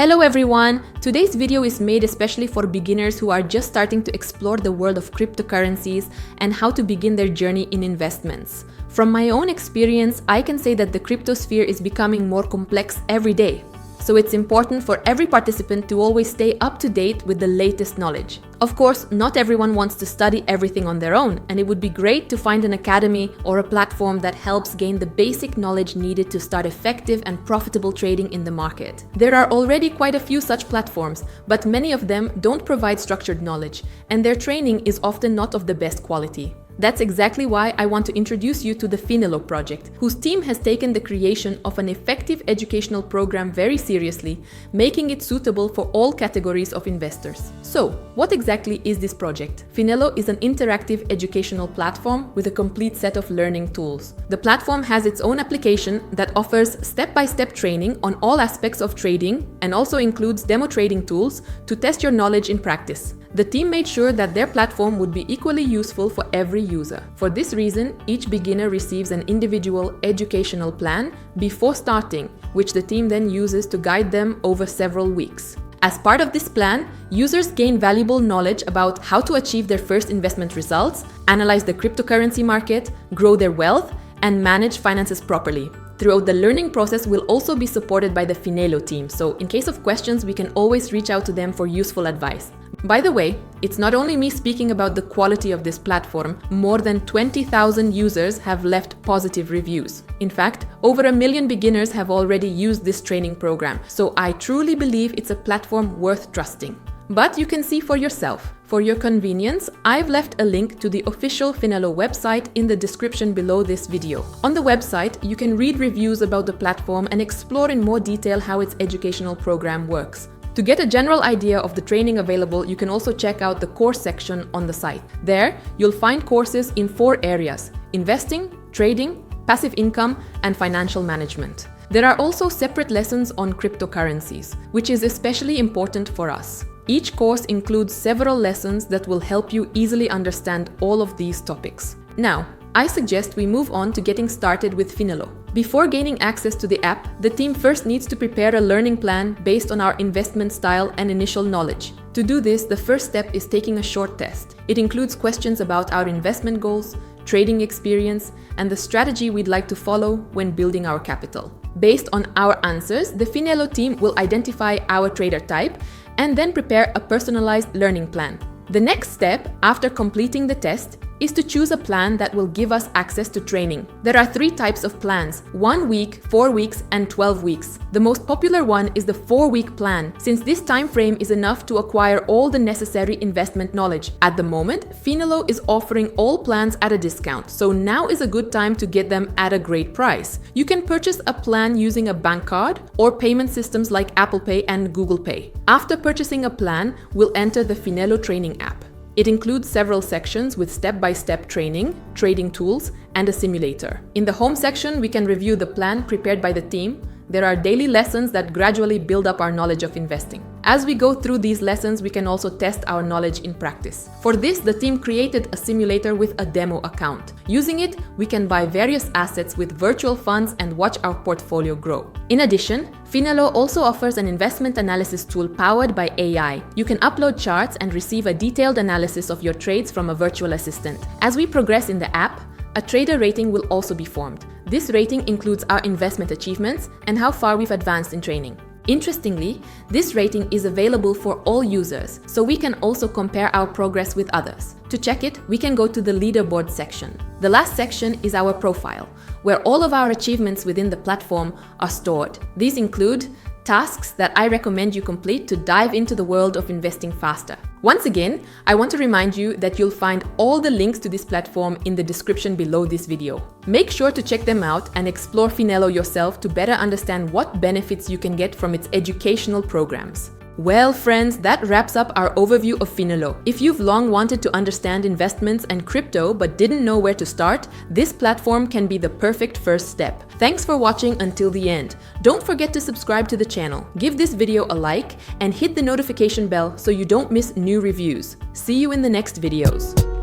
Hello everyone! Today's video is made especially for beginners who are just starting to explore the world of cryptocurrencies and how to begin their journey in investments. From my own experience, I can say that the crypto sphere is becoming more complex every day. So it's important for every participant to always stay up to date with the latest knowledge. Of course, not everyone wants to study everything on their own, and it would be great to find an academy or a platform that helps gain the basic knowledge needed to start effective and profitable trading in the market. There are already quite a few such platforms, but many of them don't provide structured knowledge, and their training is often not of the best quality. That's exactly why I want to introduce you to the Finelo project, whose team has taken the creation of an effective educational program very seriously, making it suitable for all categories of investors. So, what exactly is this project? Finelo is an interactive educational platform with a complete set of learning tools. The platform has its own application that offers step-by-step training on all aspects of trading and also includes demo trading tools to test your knowledge in practice. The team made sure that their platform would be equally useful for every user. For this reason, each beginner receives an individual educational plan before starting, which the team then uses to guide them over several weeks. As part of this plan, users gain valuable knowledge about how to achieve their first investment results, analyze the cryptocurrency market, grow their wealth, and manage finances properly. Throughout the learning process, we'll also be supported by the Finelo team, so in case of questions, we can always reach out to them for useful advice. By the way, it's not only me speaking about the quality of this platform, more than 20,000 users have left positive reviews. In fact, over 1 million beginners have already used this training program, so I truly believe it's a platform worth trusting. But you can see for yourself. For your convenience, I've left a link to the official Finelo website in the description below this video. On the website, you can read reviews about the platform and explore in more detail how its educational program works. To get a general idea of the training available, you can also check out the course section on the site. There, you'll find courses in 4 areas: investing, trading, passive income, and financial management. There are also separate lessons on cryptocurrencies, which is especially important for us. Each course includes several lessons that will help you easily understand all of these topics. Now, I suggest we move on to getting started with Finelo. Before gaining access to the app, the team first needs to prepare a learning plan based on our investment style and initial knowledge. To do this, the first step is taking a short test. It includes questions about our investment goals, trading experience, and the strategy we'd like to follow when building our capital. Based on our answers, the Finelo team will identify our trader type and then prepare a personalized learning plan. The next step, after completing the test, is to choose a plan that will give us access to training. There are 3 types of plans: 1 week, 4 weeks, and 12 weeks. The most popular one is the 4-week plan, since this time frame is enough to acquire all the necessary investment knowledge. At the moment, Finelo is offering all plans at a discount, so now is a good time to get them at a great price. You can purchase a plan using a bank card or payment systems like Apple Pay and Google Pay. After purchasing a plan, we'll enter the Finelo training app. It includes several sections with step-by-step training, trading tools, and a simulator. In the home section, we can review the plan prepared by the team. There are daily lessons that gradually build up our knowledge of investing. As we go through these lessons, we can also test our knowledge in practice. For this, the team created a simulator with a demo account. Using it, we can buy various assets with virtual funds and watch our portfolio grow. In addition, Finelo also offers an investment analysis tool powered by AI. You can upload charts and receive a detailed analysis of your trades from a virtual assistant. As we progress in the app, a trader rating will also be formed. This rating includes our investment achievements and how far we've advanced in training. Interestingly, this rating is available for all users, so we can also compare our progress with others. To check it, we can go to the leaderboard section. The last section is our profile, where all of our achievements within the platform are stored. These include tasks that I recommend you complete to dive into the world of investing faster. Once again, I want to remind you that you'll find all the links to this platform in the description below this video. Make sure to check them out and explore Finelo yourself to better understand what benefits you can get from its educational programs. Well, friends, that wraps up our overview of Finelo. If you've long wanted to understand investments and crypto but didn't know where to start, this platform can be the perfect first step. Thanks for watching until the end. Don't forget to subscribe to the channel, give this video a like, and hit the notification bell so you don't miss new reviews. See you in the next videos.